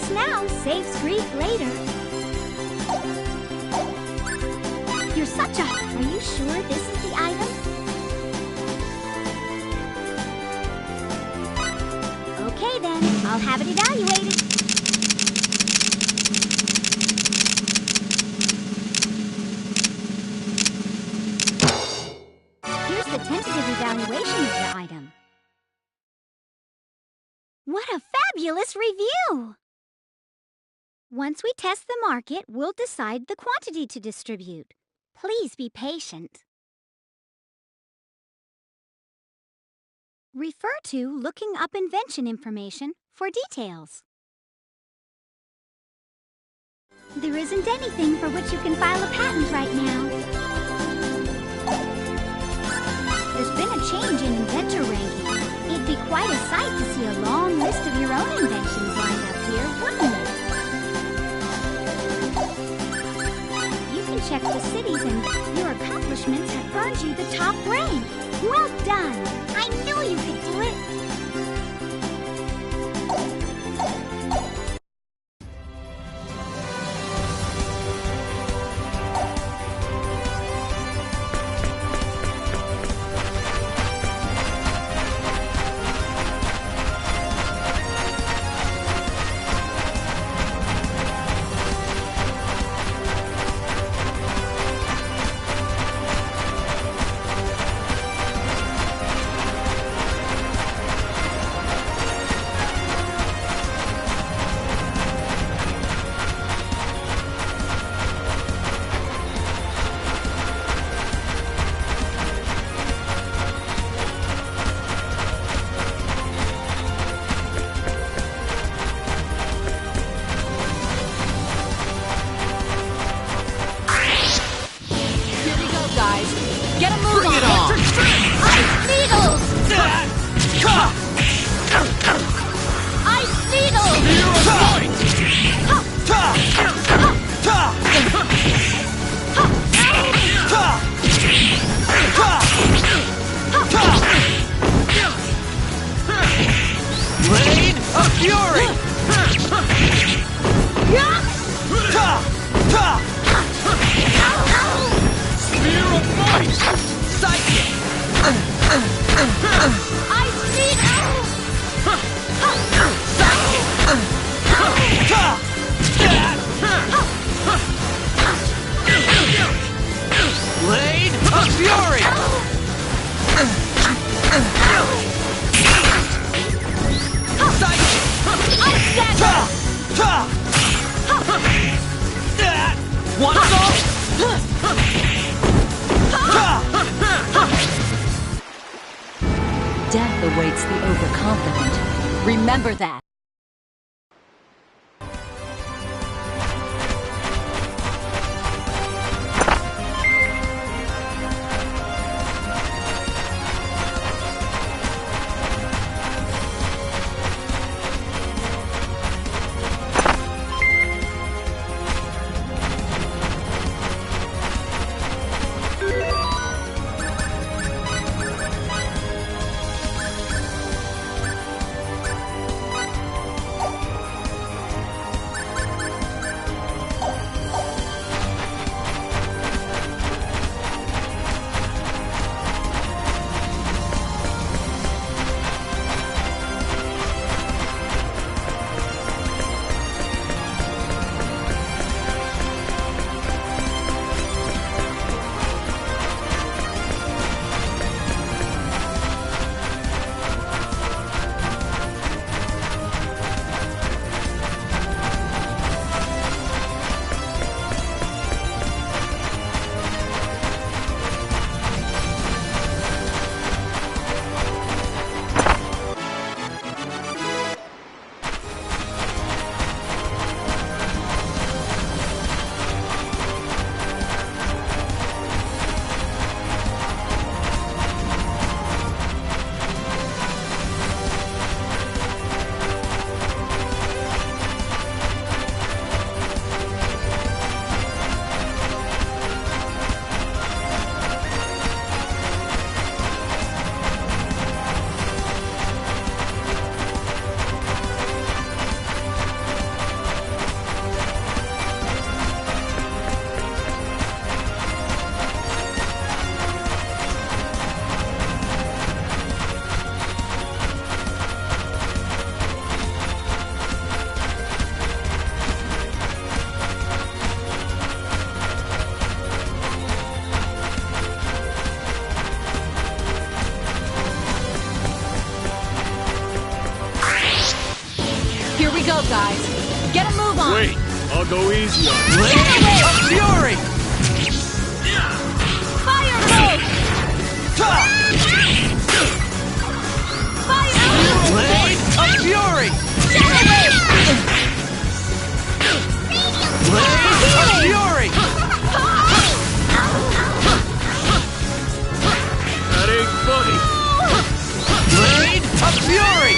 this now saves grief later. You're such a... Are you sure this is the item? Okay then, I'll have it evaluated. Here's the tentative evaluation of the item. What a fabulous review! Once we test the market, we'll decide the quantity to distribute. Please be patient. Refer to Looking Up Invention Information for details. There isn't anything for which you can file a patent right now. There's been a change in inventor ranking. It'd be quite a sight to see a long list of your own inventions lined up here, wouldn't it? You can check the cities and your accomplishments have earned you the top rank. Well done! I knew you could do it! Get a move on! Ice needles! Ice needles! Rain of Fury! Spear of Might! Psychic! Ice needles! Blade of Fury! Psychic! Ice dagger! One assault! Death awaits the overconfident. Remember that. we go, guys. Get a move on. Wait, I'll go easy on you. Blade of Fury! Fire mode! Fire mode! Blade of Fury! Blade of Fury! That ain't funny. Blade of Fury!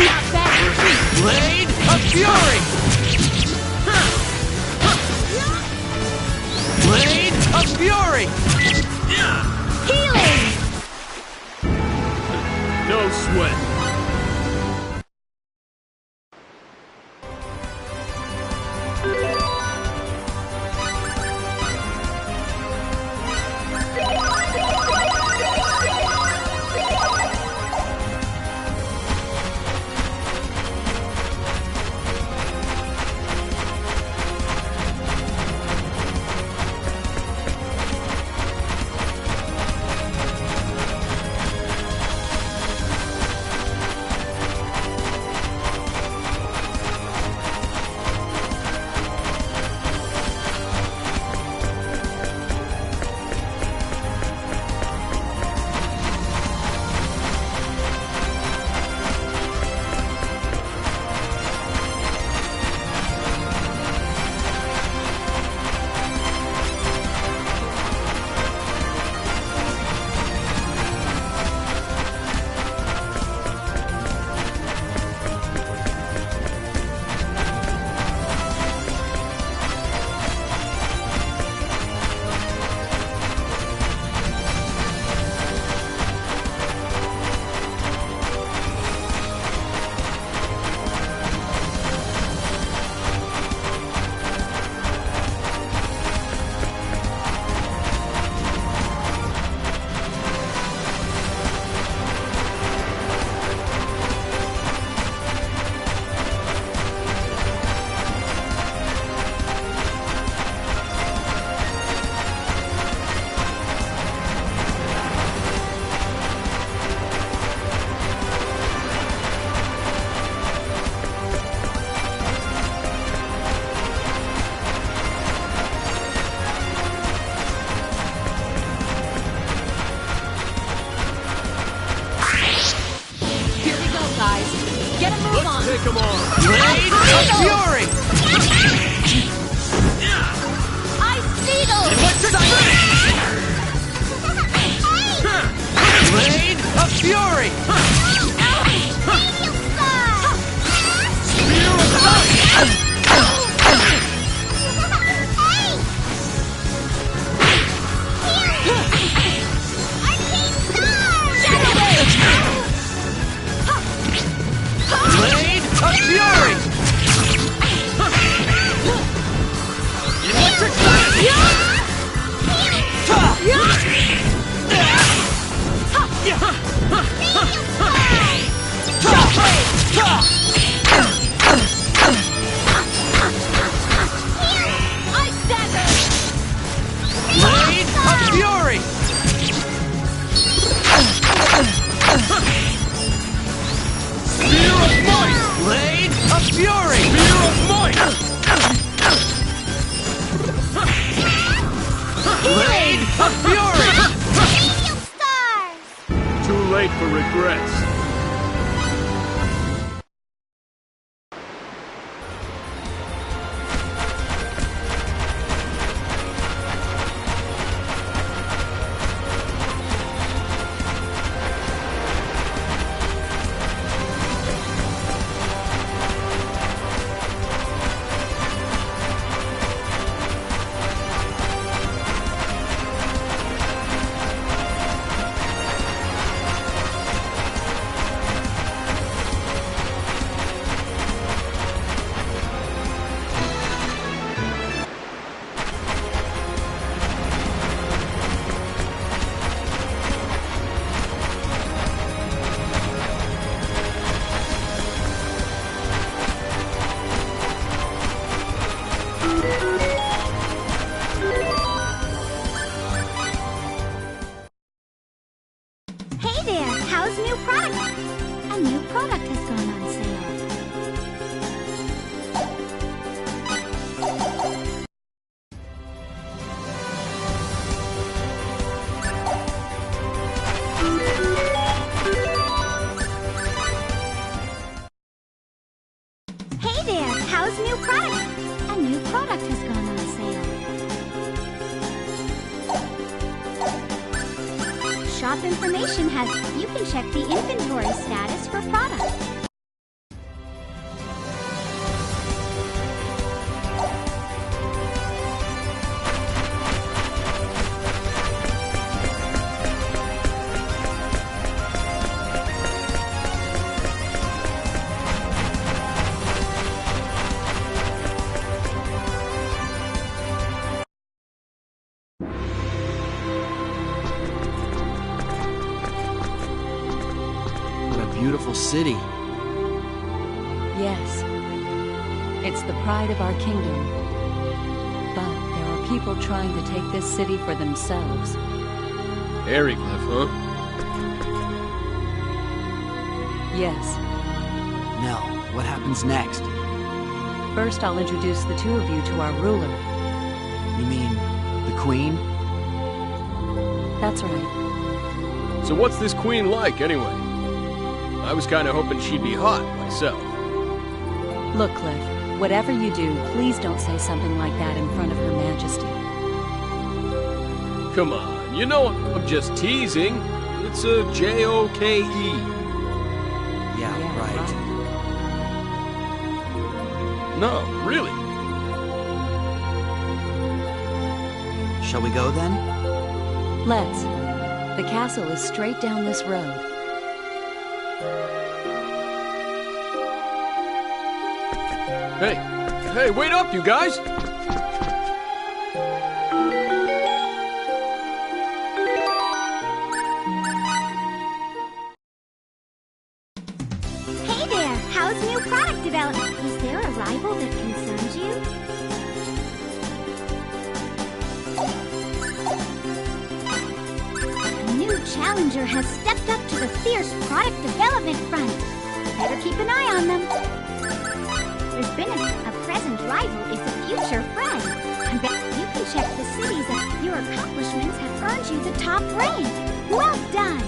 Not bad. Blade of Fury! Blade of Fury! Healing! No sweat. Get a move on. Take them on. Blade of Fury! Ice Beetle! Blade of Fury! Spear of Light! Blade of Fury! Electric Ice Dagger! Blade of Fury! Spear of Might! Blade of Fury! Spear of Might! Blade of Fury! Too late for regrets. new product? A new product has gone on sale. Shop information has... You can check the inventory status for products. Beautiful city. Yes. It's the pride of our kingdom. But there are people trying to take this city for themselves. Airycliff, huh? Yes. Nell, what happens next? First, I'll introduce the two of you to our ruler. You mean the Queen? That's right. So what's this queen like, anyway? I was kind of hoping she'd be hot, myself. Look, Cliff, whatever you do, please don't say something like that in front of Her Majesty. Come on, you know I'm just teasing. It's a J-O-K-E. Yeah, right. No, really. Shall we go then? Let's. The castle is straight down this road. Hey, wait up, you guys! Hey there! How's new product development? Is there a rival that concerns you? A new challenger has stepped up to the fierce product development front. Better keep an eye on them. There's been a present rival is a future friend. I bet you can check the cities that your accomplishments have earned you the top rank. Well done!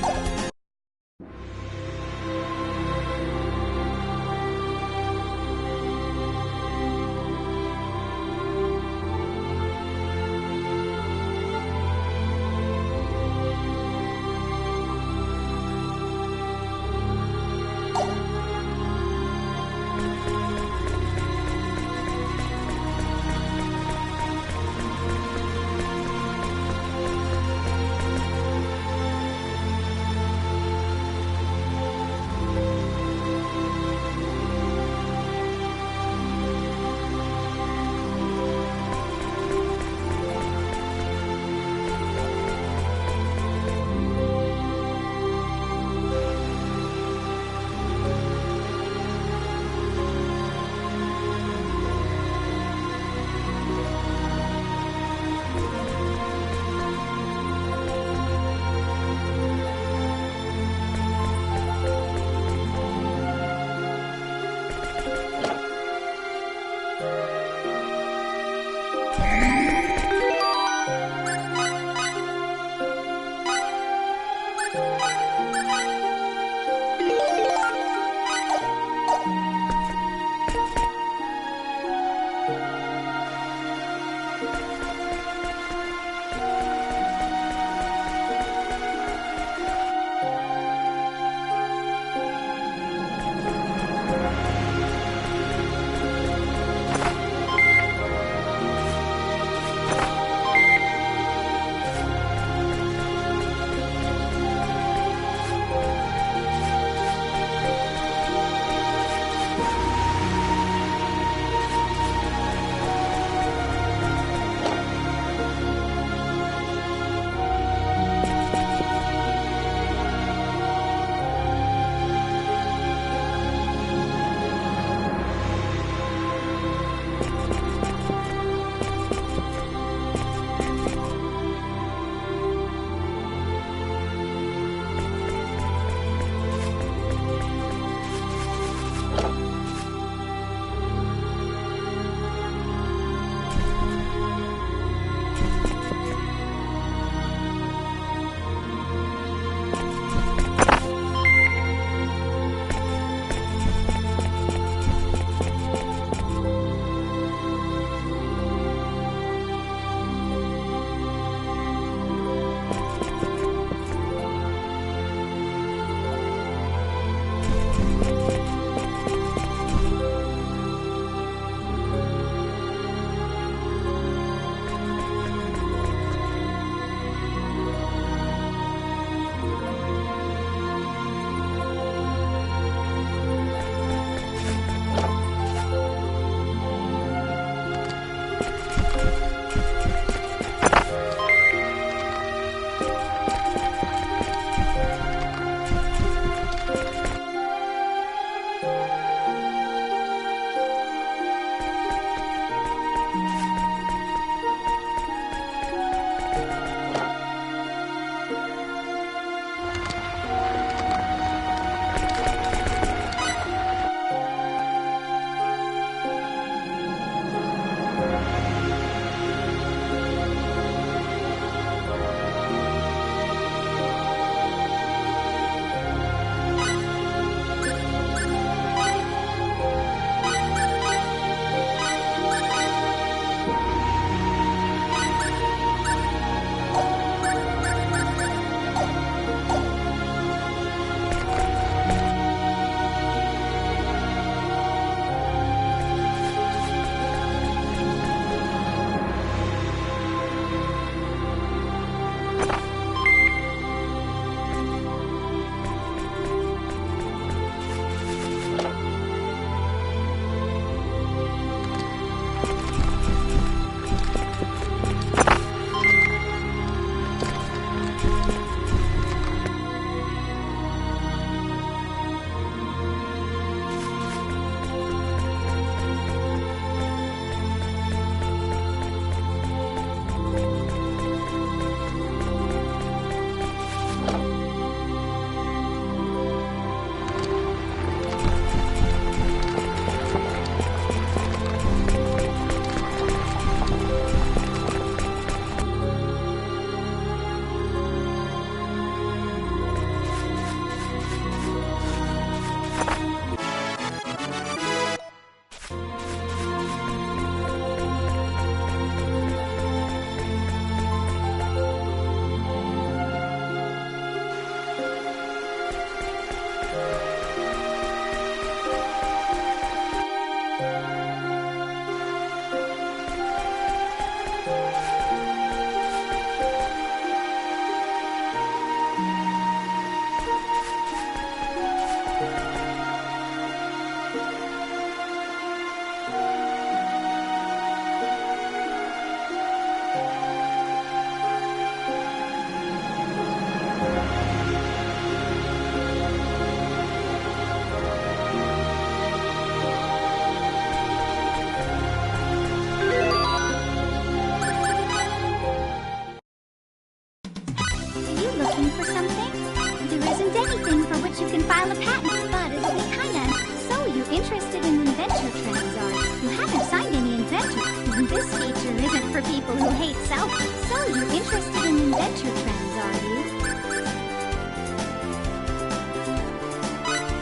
interested in inventor trends, are you?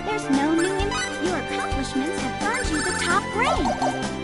There's no new your accomplishments have earned you the top rank.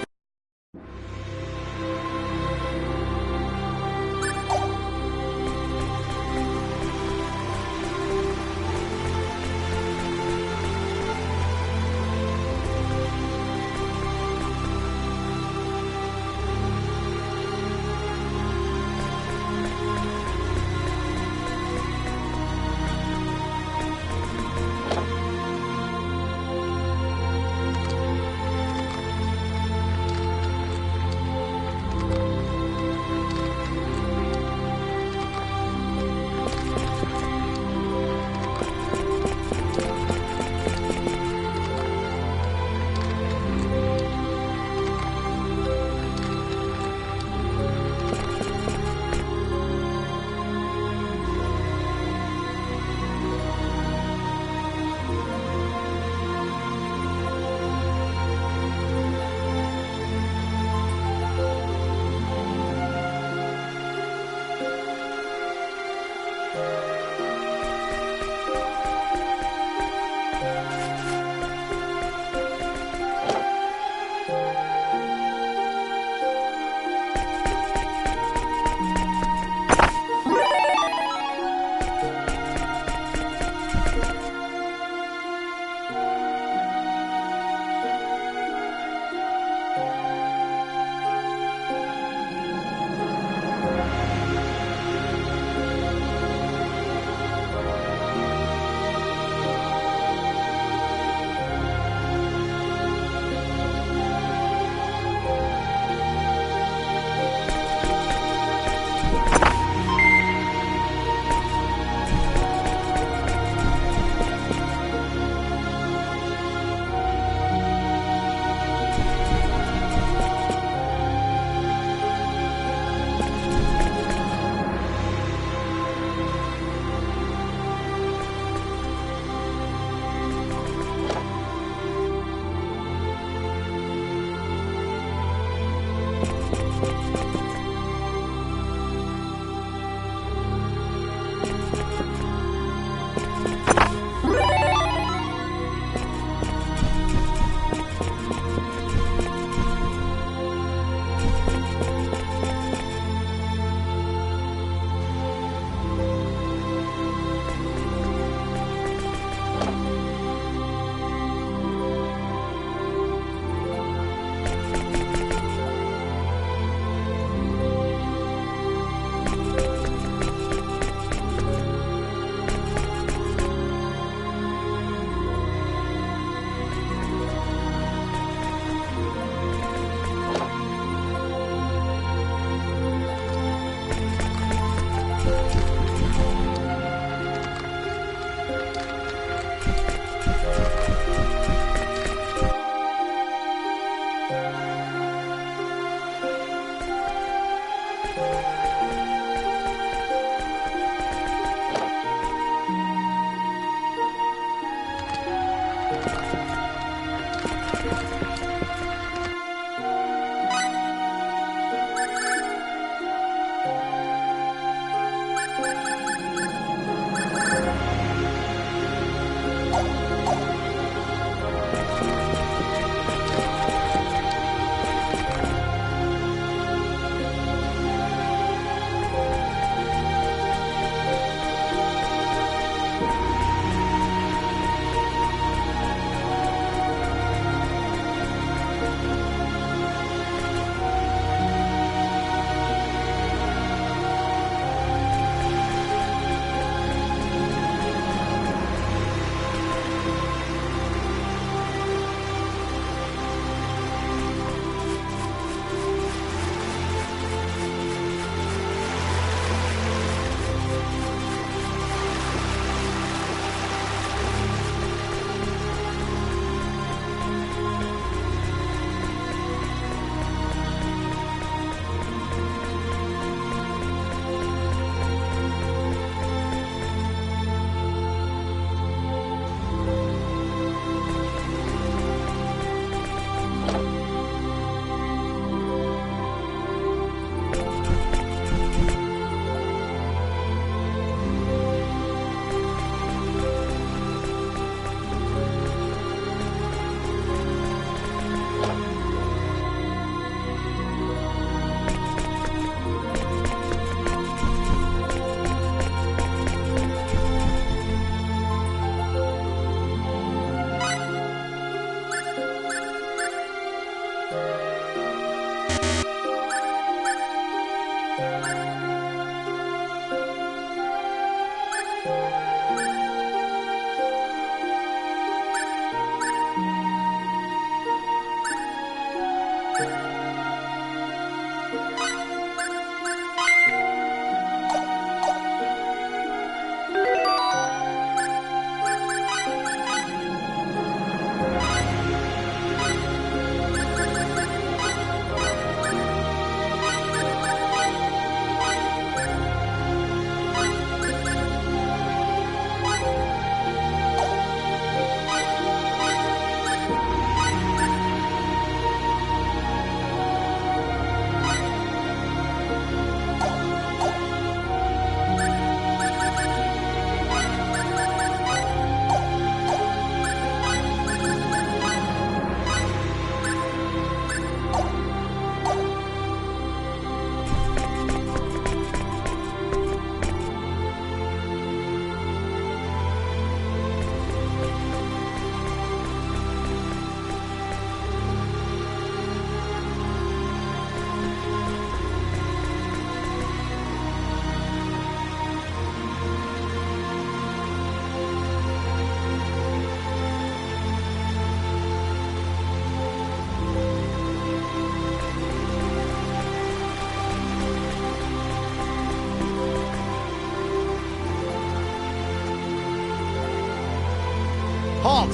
Halt!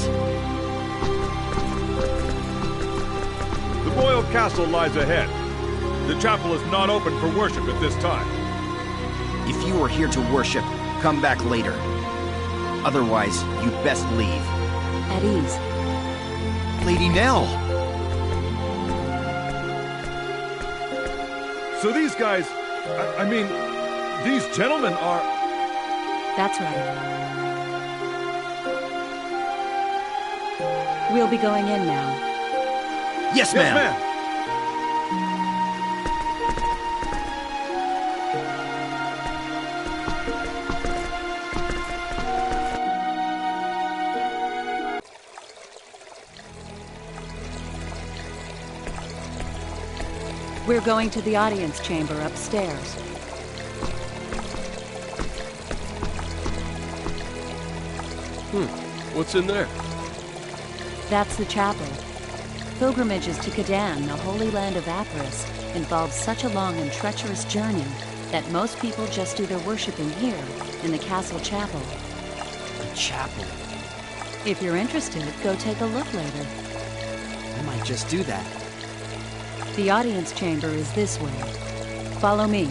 The royal castle lies ahead. The chapel is not open for worship at this time. If you are here to worship, come back later. Otherwise, you'd best leave. At ease. Lady Nell! So these guys, I mean, these gentlemen are... That's right. We'll be going in now. Yes, ma'am! Yes, ma'am! We're going to the audience chamber upstairs. What's in there? That's the chapel. Pilgrimages to Kadan, the holy land of Apparis, involve such a long and treacherous journey that most people just do their worshiping here, in the castle chapel. The chapel. If you're interested, go take a look later. I might just do that. The audience chamber is this way. Follow me.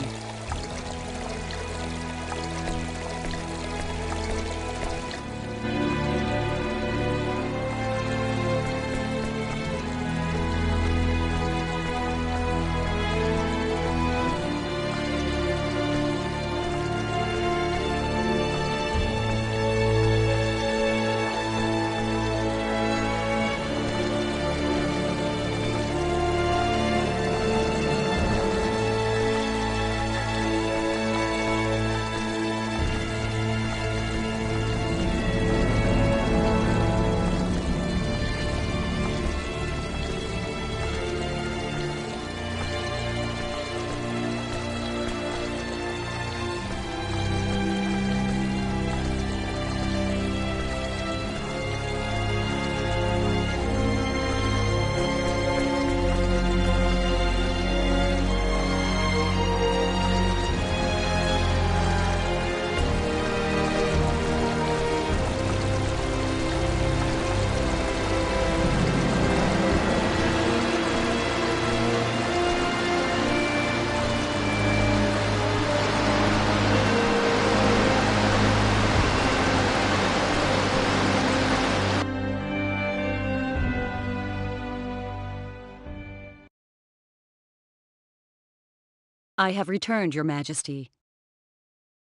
I have returned, Your Majesty.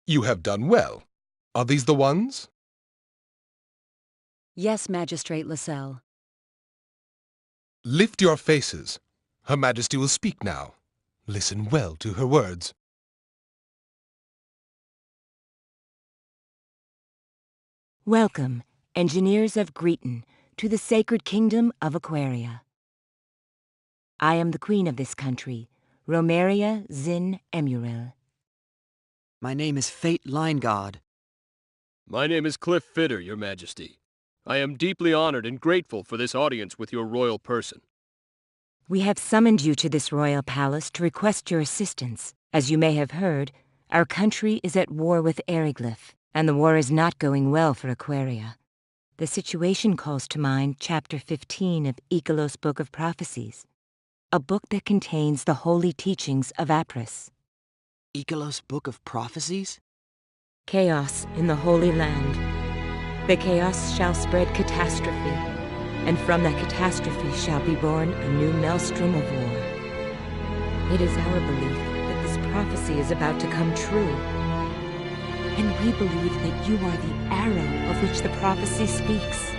You have done well. Are these the ones? Yes, Magistrate Lascelles. Lift your faces. Her Majesty will speak now. Listen well to her words. Welcome, engineers of Greeton, to the sacred kingdom of Aquaria. I am the queen of this country, Romeria Zin Emuril. My name is Fate Linegod. My name is Cliff Fitter, Your Majesty. I am deeply honored and grateful for this audience with your royal person. We have summoned you to this royal palace to request your assistance. As you may have heard, our country is at war with Eriglyph, and the war is not going well for Aquaria. The situation calls to mind Chapter 15 of Icolos' Book of Prophecies, a book that contains the holy teachings of Apris. Icolos' Book of Prophecies? Chaos in the Holy Land. The chaos shall spread catastrophe, and from that catastrophe shall be born a new maelstrom of war. It is our belief that this prophecy is about to come true, and we believe that you are the arrow of which the prophecy speaks.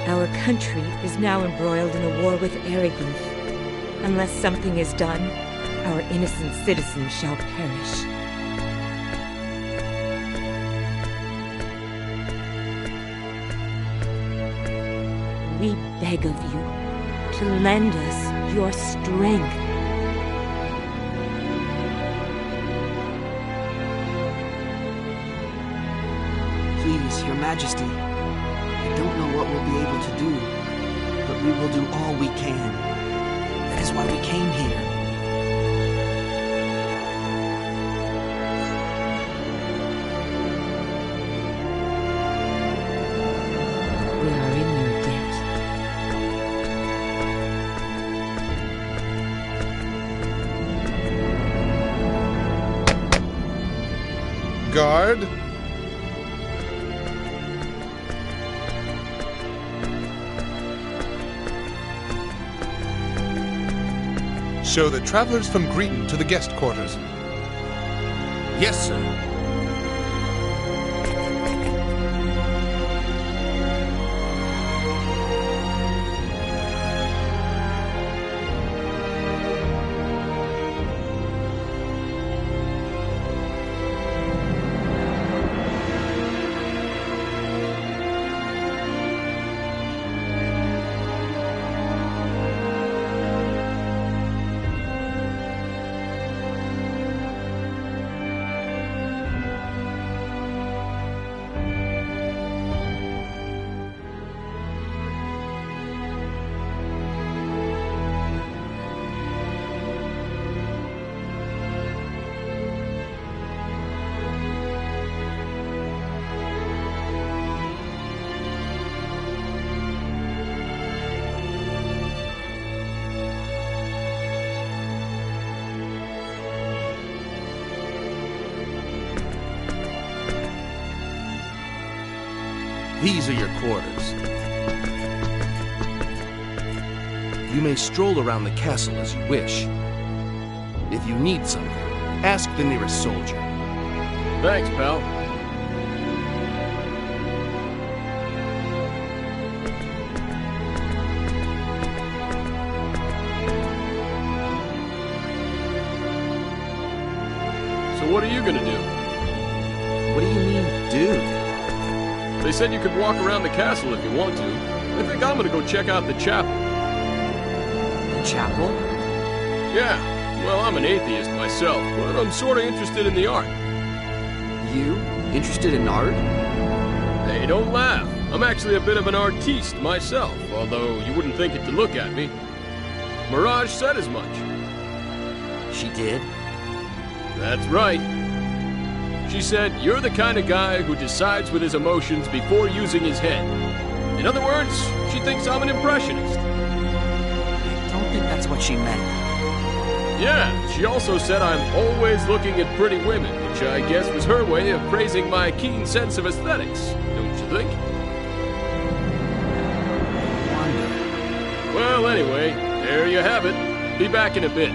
Our country is now embroiled in a war with Eriglyph. Unless something is done, our innocent citizens shall perish. We beg of you to lend us your strength. Please, Your Majesty, I don't know what we'll be able to do, but we will do all we can. That is why we came here. We are in your debt. Guard! Show the travelers from Greeton to the guest quarters. Yes, sir. These are your quarters. You may stroll around the castle as you wish. If you need something, ask the nearest soldier. Thanks, pal. So what are you gonna do? What do you mean, do? They said you could walk around the castle if you want to. I think I'm gonna go check out the chapel. The chapel? Yeah, well, I'm an atheist myself, but I'm sorta interested in the art. You? Interested in art? Hey, don't laugh. I'm actually a bit of an artiste myself, although you wouldn't think it to look at me. Mirage said as much. She did? That's right. She said, you're the kind of guy who decides with his emotions before using his head. In other words, she thinks I'm an impressionist. I don't think that's what she meant. Yeah, she also said I'm always looking at pretty women, which I guess was her way of praising my keen sense of aesthetics, don't you think? I wonder. Well, anyway, there you have it. Be back in a bit.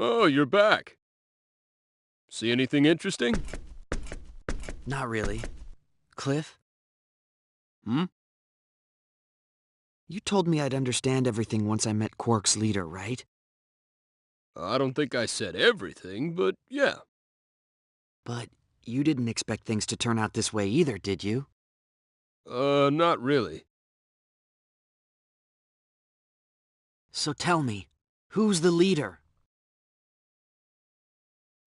Oh, you're back. See anything interesting? Not really. Cliff? Hmm? You told me I'd understand everything once I met Quark's leader, right? I don't think I said everything, but yeah. But you didn't expect things to turn out this way either, did you? Not really. So tell me, who's the leader?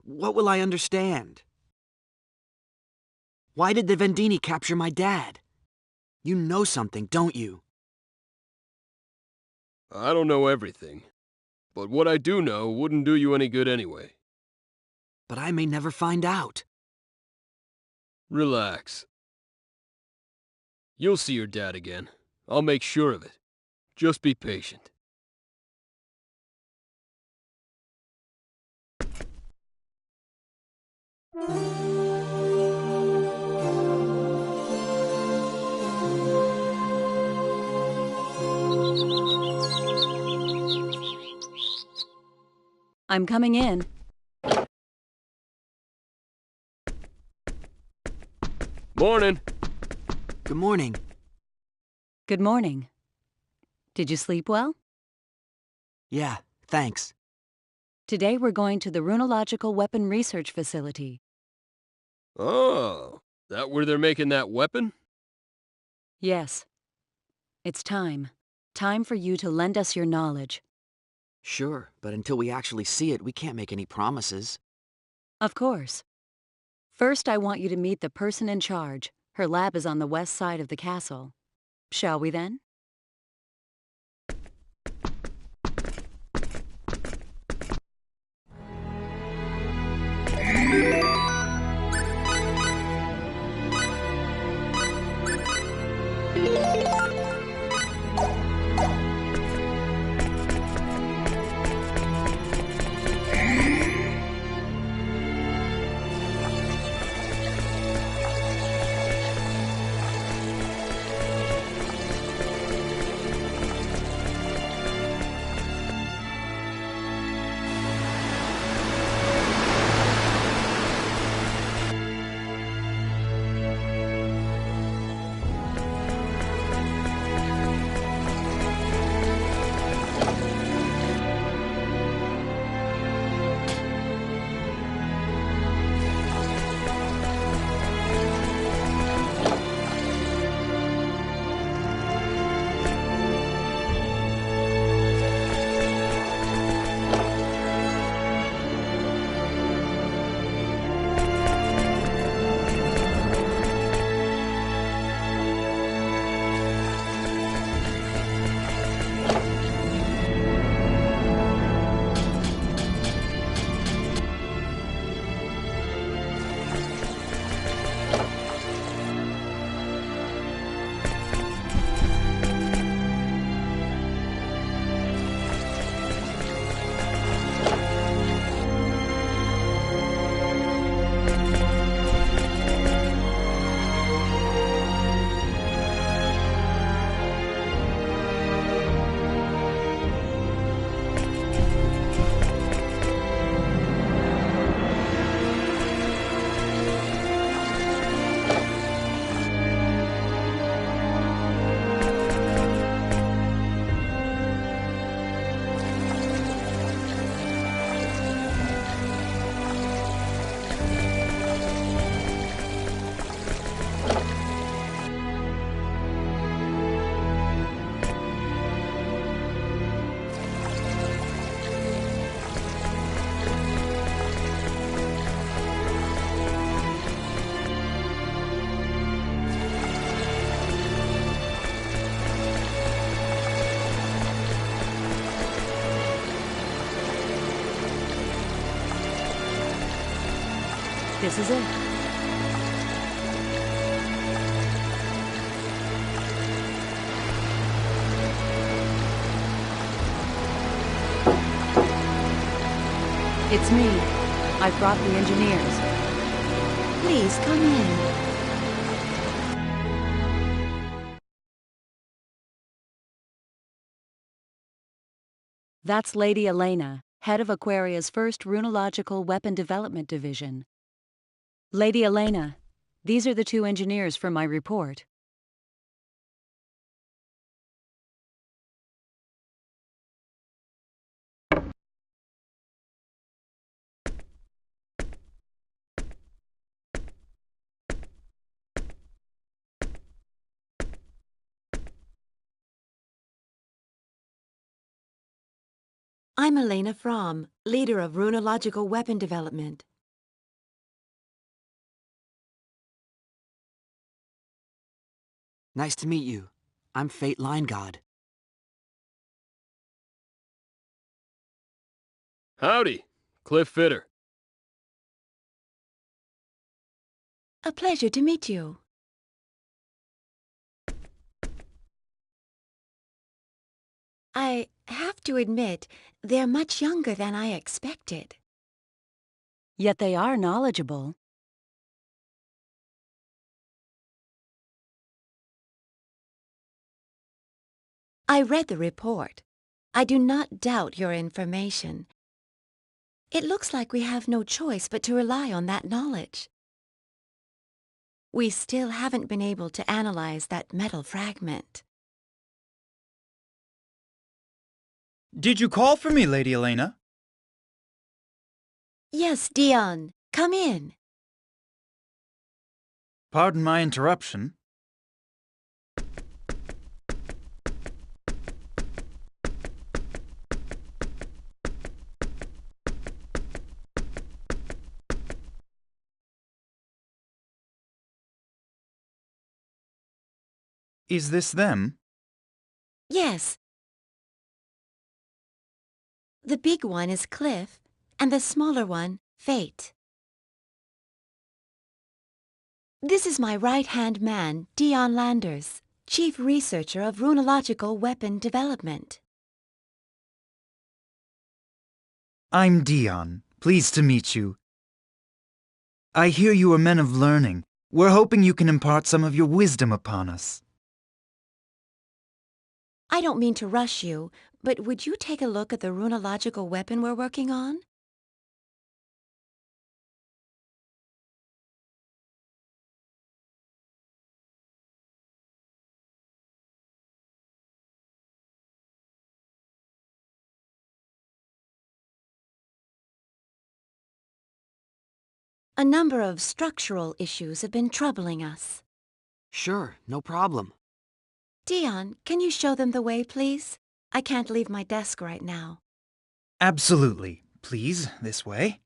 What will I understand? Why did the Vendini capture my dad? You know something, don't you? I don't know everything, but what I do know wouldn't do you any good anyway. But I may never find out. Relax. You'll see your dad again. I'll make sure of it. Just be patient. I'm coming in. Morning. Good morning. Good morning. Did you sleep well? Yeah, thanks. Today we're going to the Runological Weapon Research Facility. Oh, that where they're making that weapon? Yes. It's time. Time for you to lend us your knowledge. Sure, but until we actually see it, we can't make any promises. Of course. First, I want you to meet the person in charge. Her lab is on the west side of the castle. Shall we then? This is it. It's me. I've brought the engineers. Please come in. That's Lady Elena, head of Aquaria's first runological weapon development division. Lady Elena, these are the two engineers for my report. I'm Elena Fromm, leader of runological weapon development. Nice to meet you. I'm Fate Line God. Howdy, Cliff Fitter. A pleasure to meet you. I have to admit, they're much younger than I expected. Yet they are knowledgeable. I read the report. I do not doubt your information. It looks like we have no choice but to rely on that knowledge. We still haven't been able to analyze that metal fragment. Did you call for me, Lady Elena? Yes, Dion. Come in. Pardon my interruption. Is this them? Yes. The big one is Cliff, and the smaller one, Fate. This is my right-hand man, Dion Landers, Chief Researcher of Runological Weapon Development. I'm Dion. Pleased to meet you. I hear you are men of learning. We're hoping you can impart some of your wisdom upon us. I don't mean to rush you, but would you take a look at the runological weapon we're working on? A number of structural issues have been troubling us. Sure, no problem. Dion, can you show them the way, please? I can't leave my desk right now. Absolutely. Please, this way.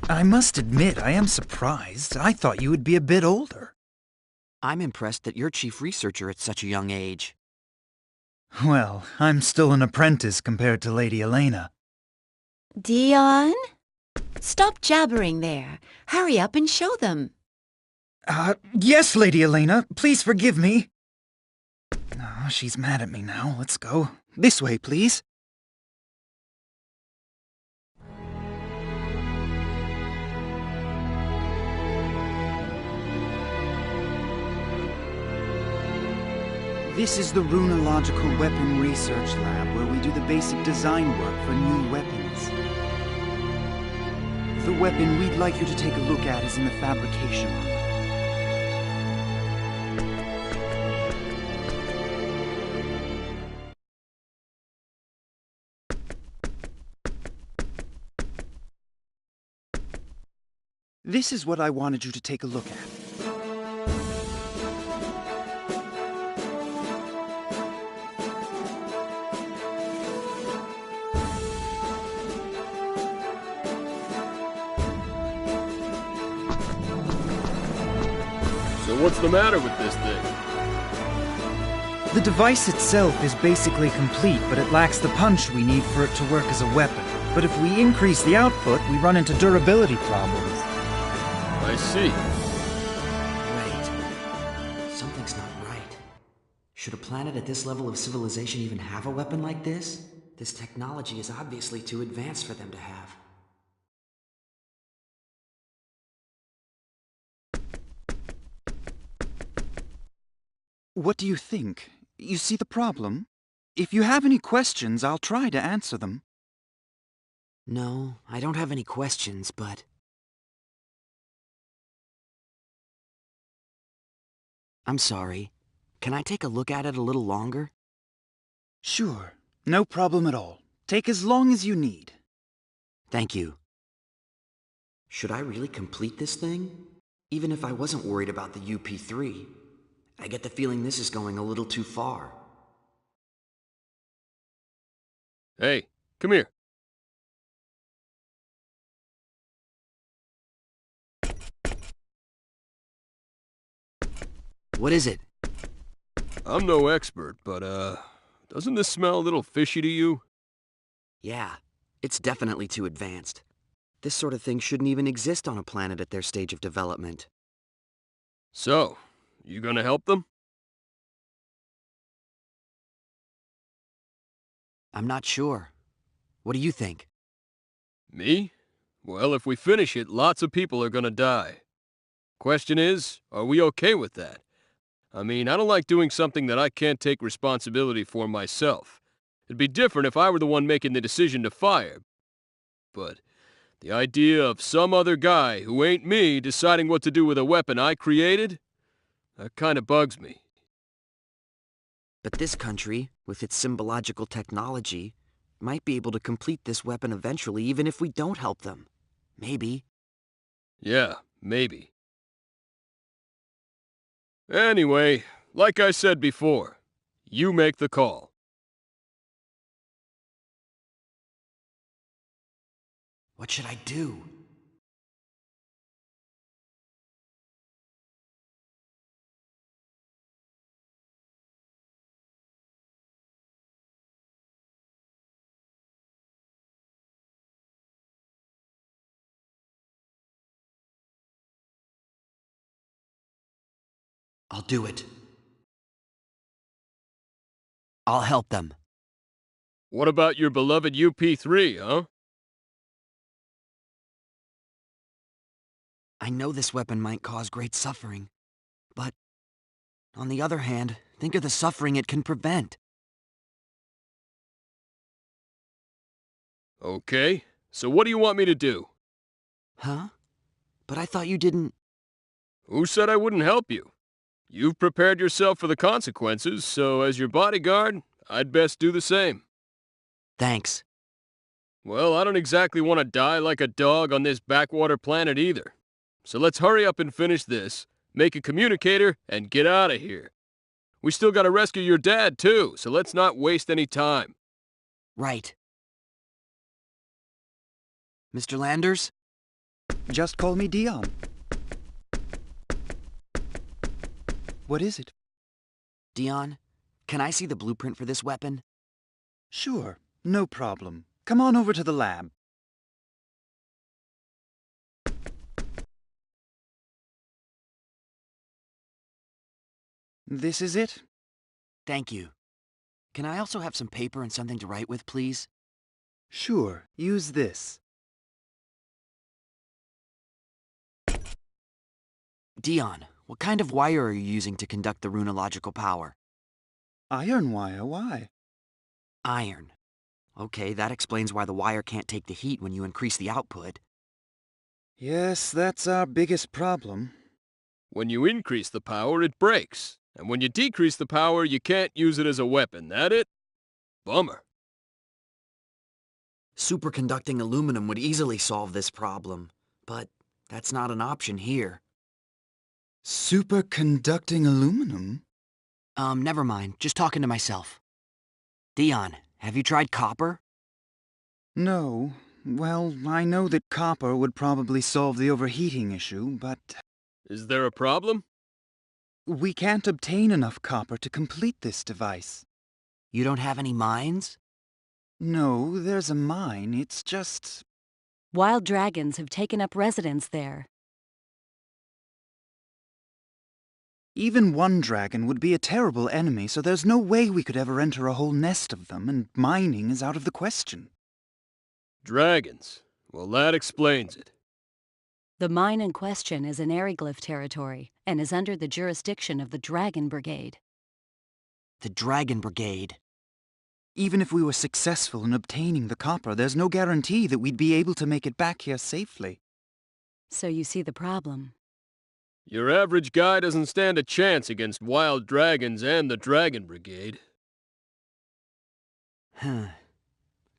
I must admit, I am surprised. I thought you would be a bit older. I'm impressed that you're chief researcher at such a young age. Well, I'm still an apprentice compared to Lady Elena. Dion? Stop jabbering there. Hurry up and show them. Yes, Lady Elena. Please forgive me. Oh, she's mad at me now. Let's go. This way, please. This is the Runological Weapon Research Lab, where we do the basic design work for new weapons. The weapon we'd like you to take a look at is in the fabrication room. This is what I wanted you to take a look at. So what's the matter with this thing? The device itself is basically complete, but it lacks the punch we need for it to work as a weapon. But if we increase the output, we run into durability problems. I see. Wait. Something's not right. Should a planet at this level of civilization even have a weapon like this? This technology is obviously too advanced for them to have. What do you think? You see the problem? If you have any questions, I'll try to answer them. No, I don't have any questions, but... I'm sorry. Can I take a look at it a little longer? Sure. No problem at all. Take as long as you need. Thank you. Should I really complete this thing? Even if I wasn't worried about the UP3. I get the feeling this is going a little too far. Hey, come here. What is it? I'm no expert, but, doesn't this smell a little fishy to you? Yeah, it's definitely too advanced. This sort of thing shouldn't even exist on a planet at their stage of development. So, you gonna help them? I'm not sure. What do you think? Me? Well, if we finish it, lots of people are gonna die. Question is, are we okay with that? I mean, I don't like doing something that I can't take responsibility for myself. It'd be different if I were the one making the decision to fire. But the idea of some other guy who ain't me deciding what to do with a weapon I created, that kinda bugs me. But this country, with its symbological technology, might be able to complete this weapon eventually even if we don't help them. Maybe. Yeah, maybe. Anyway, like I said before, you make the call. What should I do? I'll do it. I'll help them. What about your beloved UP3, huh? I know this weapon might cause great suffering, but on the other hand, think of the suffering it can prevent. Okay, so what do you want me to do? Huh? But I thought you didn't... Who said I wouldn't help you? You've prepared yourself for the consequences, so as your bodyguard, I'd best do the same. Thanks. Well, I don't exactly want to die like a dog on this backwater planet either. So let's hurry up and finish this, make a communicator, and get out of here. We still gotta rescue your dad, too, so let's not waste any time. Right. Mr. Landers? Just call me Dion. What is it? Dion, can I see the blueprint for this weapon? Sure, no problem. Come on over to the lab. This is it? Thank you. Can I also have some paper and something to write with, please? Sure, use this. Dion, what kind of wire are you using to conduct the runological power? Iron wire, why? Iron. Okay, that explains why the wire can't take the heat when you increase the output. Yes, that's our biggest problem. When you increase the power, it breaks. And when you decrease the power, you can't use it as a weapon. That it? Bummer. Superconducting aluminum would easily solve this problem, but that's not an option here. Superconducting aluminum? Never mind. Just talking to myself. Dion, have you tried copper? No. Well, I know that copper would probably solve the overheating issue, but... Is there a problem? We can't obtain enough copper to complete this device. You don't have any mines? No, there's a mine. It's just... Wild dragons have taken up residence there. Even one dragon would be a terrible enemy, so there's no way we could ever enter a whole nest of them, and mining is out of the question. Dragons. Well, that explains it. The mine in question is in Ariglyph territory and is under the jurisdiction of the Dragon Brigade. The Dragon Brigade. Even if we were successful in obtaining the copper, there's no guarantee that we'd be able to make it back here safely. So you see the problem. Your average guy doesn't stand a chance against wild dragons and the Dragon Brigade.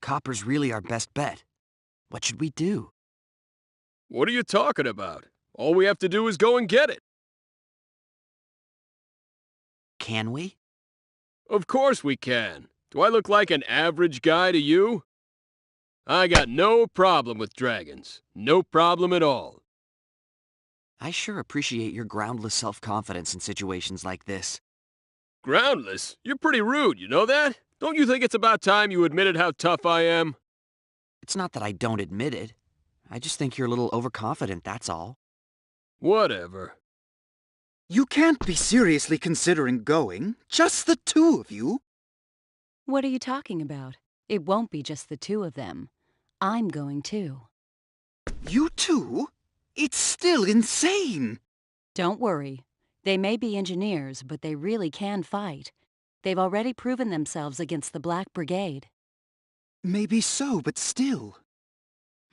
Copper's really our best bet. What should we do? What are you talking about? All we have to do is go and get it. Can we? Of course we can. Do I look like an average guy to you? I got no problem with dragons. No problem at all. I sure appreciate your groundless self-confidence in situations like this. Groundless? You're pretty rude, you know that? Don't you think it's about time you admitted how tough I am? It's not that I don't admit it. I just think you're a little overconfident, that's all. Whatever. You can't be seriously considering going. Just the two of you. What are you talking about? It won't be just the two of them. I'm going too. You two? It's still insane! Don't worry. They may be engineers, but they really can fight. They've already proven themselves against the Black Brigade. Maybe so, but still.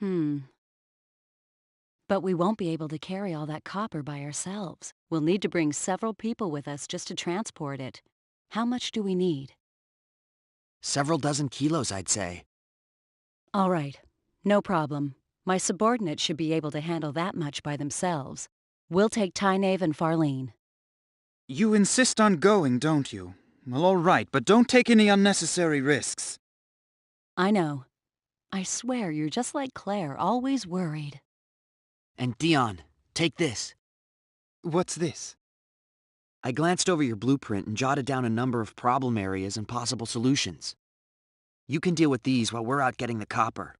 But we won't be able to carry all that copper by ourselves. We'll need to bring several people with us just to transport it. How much do we need? Several dozen kilos, I'd say. All right. No problem. My subordinates should be able to handle that much by themselves. We'll take Tynave and Farlene. You insist on going, don't you? Well, all right, but don't take any unnecessary risks. I know. I swear you're just like Claire, always worried. And Dion, take this. What's this? I glanced over your blueprint and jotted down a number of problem areas and possible solutions. You can deal with these while we're out getting the copper.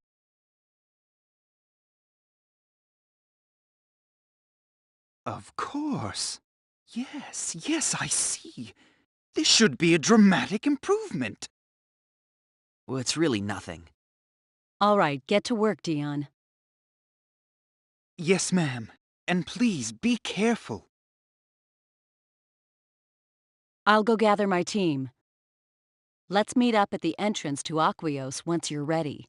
Of course. Yes, I see. This should be a dramatic improvement. Well, it's really nothing. All right, get to work, Dion. Yes, ma'am. And please, be careful. I'll go gather my team. Let's meet up at the entrance to Aquios once you're ready.